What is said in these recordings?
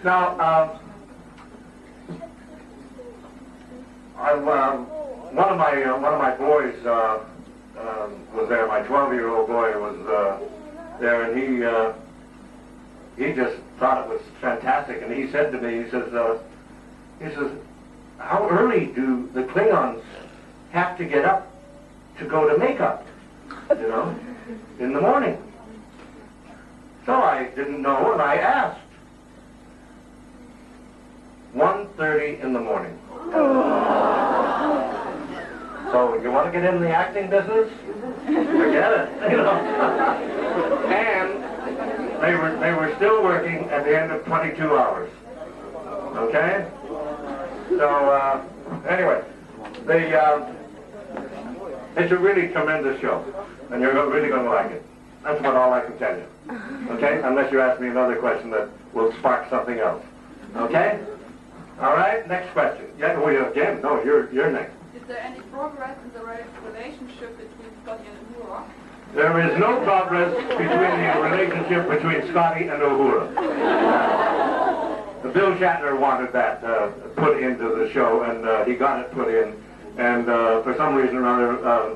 Now, one of my boys was there. My 12-year-old boy was there, and he just thought it was fantastic. And he said to me, he says, "How early do the Klingons have to get up to go to make-up? You know, in the morning." So I didn't know, and I asked. 1:30 in the morning. So you want to get in the acting business? Forget it, you know. And they were still working at the end of 22 hours. Okay? So anyway, it's a really tremendous show, and you're really going to like it. That's about all I can tell you. Okay? Unless you ask me another question that will spark something else. Okay? All right, next question. Yeah, well, again, no, you're next. Is there any progress in the relationship between Scotty and Uhura? There is no progress between the relationship between Scotty and Uhura. Bill Shatner wanted that put into the show, and he got it put in. And for some reason or other,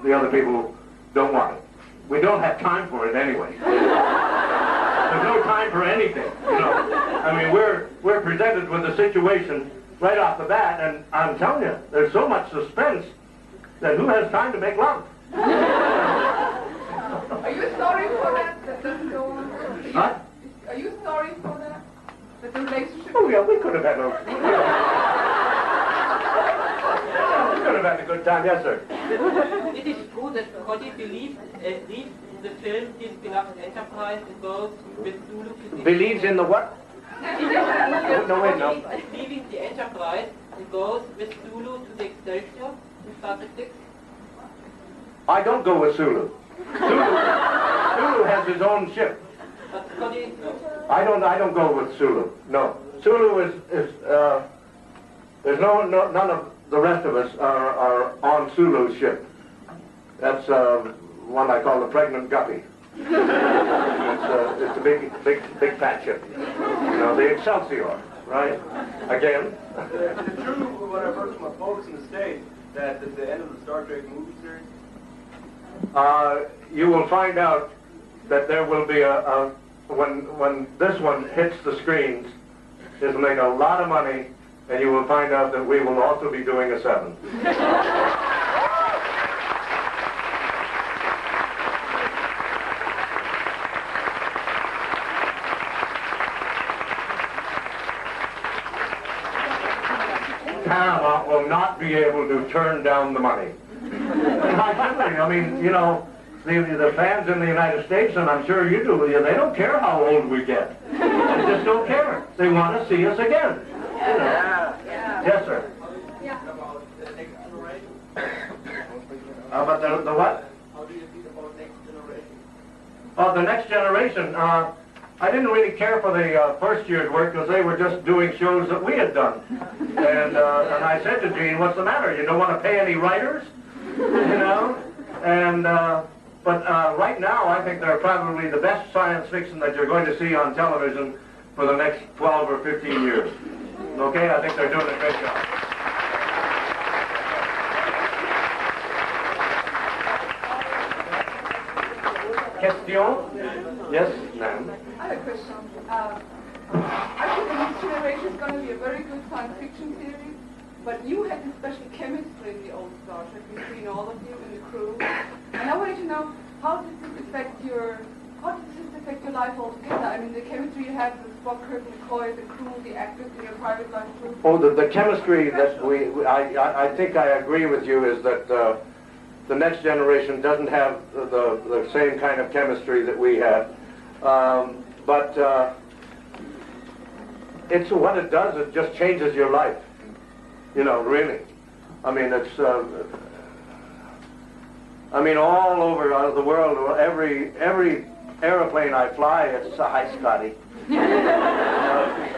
the other people don't want it. We don't have time for it anyway. There's no time for anything, you know. I mean, we're presented with a situation right off the bat, and I'm telling you, there's so much suspense that who has time to make love? Are you sorry for that? That doesn't go on? What? Are you sorry for that? That the relationship... Oh, yeah, we could have had we could have had a good time, yes, sir. It is true that Scotty leaves the film his beloved Enterprise and goes with Zulu to the... Believes in the what? No, wait, no. Leaving the Enterprise and goes with Zulu to the Excelsior in Star Trek 6. I don't go with Sulu. Sulu has his own ship. But Scotty... I don't go with Sulu. No. Sulu is there's none of the rest of us are on Sulu's ship. That's one I call the pregnant guppy. It's a big fat ship. You know, the Excelsior, right? Again. Is it true what I've heard from folks in the States that at the end of the Star Trek movie series? You will find out that there will be when this one hits the screens, it'll make a lot of money, and you will find out that we will also be doing a 7. Paramount will not be able to turn down the money. I mean, you know, the fans in the United States, and I'm sure you do, they don't care how old we get. They just don't care. They want to see us again. You know. Yeah. Yes, sir. Yeah. About the next generation? How about the what? How do you think about next generation? Oh, the next generation. I didn't really care for the first year's work because they were just doing shows that we had done. And I said to Gene, "What's the matter? You don't want to pay any writers?" You know? And but right now, I think they're probably the best science fiction that you're going to see on television for the next 12 or 15 years. Okay? I think they're doing a great job. Question? Yes, ma'am. I have a question. I think the next generation is going to be a very good science fiction series, but you had this special chemistry in the old Star Trek between all of you and the crew. And I wanted to know, how does this affect your life altogether? I mean, the chemistry you have with Spock, Kirk, McCoy, the crew, the actors in your private life too. Oh, the chemistry that I think I agree with you is that the next generation doesn't have the same kind of chemistry that we had. But it's what it does, it just changes your life. You know, really. I mean, it's, all over the world, every aeroplane I fly, it's hi, Scotty.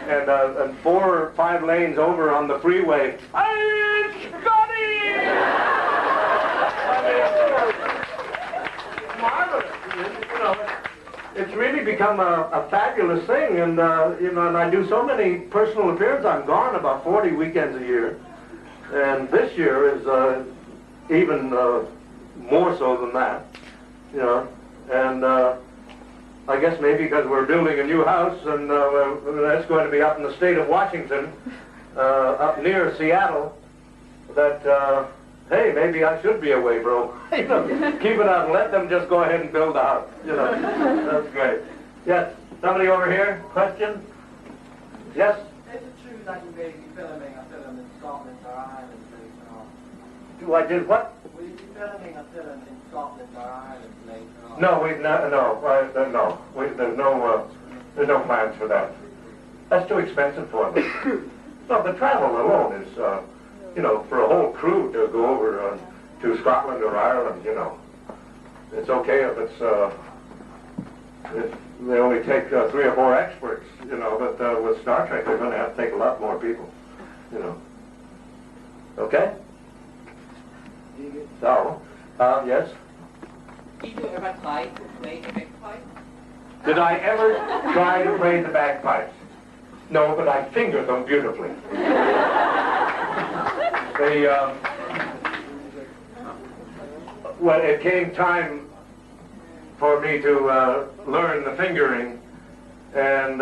And 4 or 5 lanes over on the freeway, hi, Scotty! I mean, it's marvelous. You know, it's really become a fabulous thing, and you know, and I do so many personal appearances. I'm gone about 40 weekends a year, and this year is even more so than that, you know. And I guess maybe because we're building a new house, and that's going to be up in the state of Washington, up near Seattle, that. Hey, maybe I should be away, bro. You know, keep it out and let them just go ahead and build the house. You know, that's great. Yes, somebody over here? Question? Yes? Is it true that you may be filming a film in Scotland or Ireland later on? Do I did what? Will you be filming a film in Scotland or Ireland later on? No, we've not. No, no. There's no plans for that. That's too expensive for them. No, the travel alone is. You know, for a whole crew to go over to Scotland or Ireland, you know, it's okay if it's if they only take 3 or 4 experts, you know, but with Star Trek they're going to have to take a lot more people, you know. Okay? So, yes? Did you ever try to play the bagpipe? Did I ever try to play the bagpipes? No, but I fingered them beautifully. When it came time for me to learn the fingering, and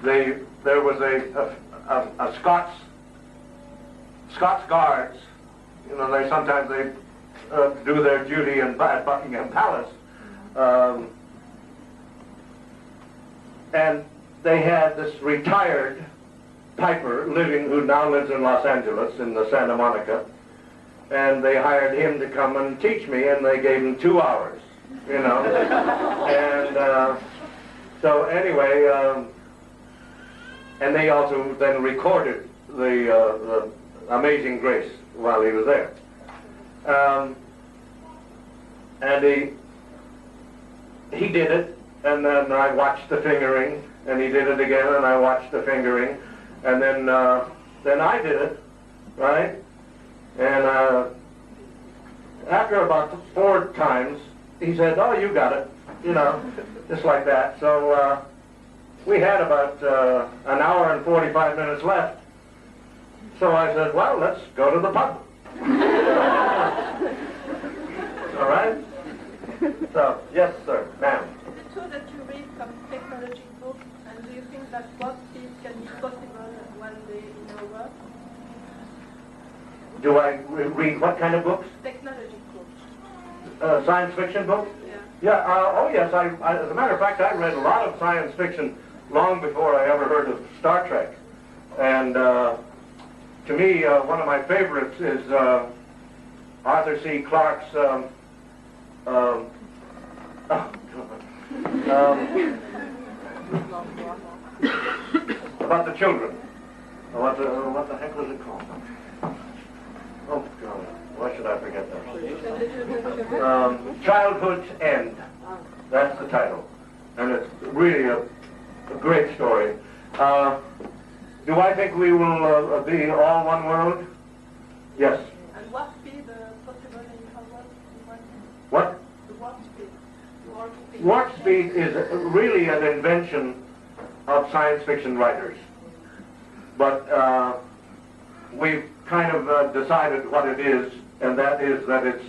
there was a Scots guards. You know, they sometimes do their duty at Buckingham Palace, and they had this retired piper who now lives in Los Angeles in the Santa Monica, and they hired him to come and teach me, and they gave him 2 hours, you know. And so anyway, and they also then recorded the Amazing Grace while he was there. And he did it, and then I watched the fingering, and he did it again, and I watched the fingering, and then I did it, right? And after about 4 times, he said, "Oh, you got it," you know, just like that. So we had about an hour and 45 minutes left. So I said, "Well, let's go to the pub." All right? So, yes, sir, ma'am. Is it true that you read some technology books, and do you think that what speed can be possible one day in our world? Do I read what kind of books? Technology books. Science fiction books? Yeah. Yeah, oh yes, I, as a matter of fact, I read a lot of science fiction long before I ever heard of Star Trek. And to me, one of my favorites is Arthur C. Clarke's about the children. What the heck was it called? Oh, God, why should I forget that? Childhood's End. That's the title. And it's really a great story. Do I think we will be all one world? Yes. And what speed possible in our world? What? The warp speed. Warp speed. Warp speed is really an invention of science fiction writers. But we've kind of decided what it is, and that is that it's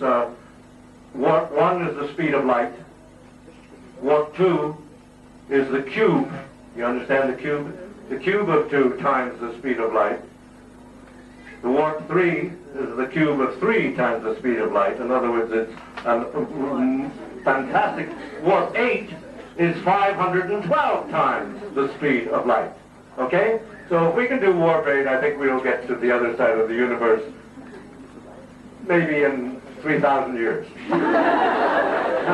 warp 1 is the speed of light. Warp 2 is the cube. You understand the cube? The cube of 2 times the speed of light. The warp 3 is the cube of 3 times the speed of light. In other words, it's fantastic. Warp 8 is 512 times the speed of light. Okay? So if we can do warp 8, I think we'll get to the other side of the universe maybe in 3,000 years.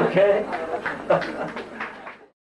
Okay?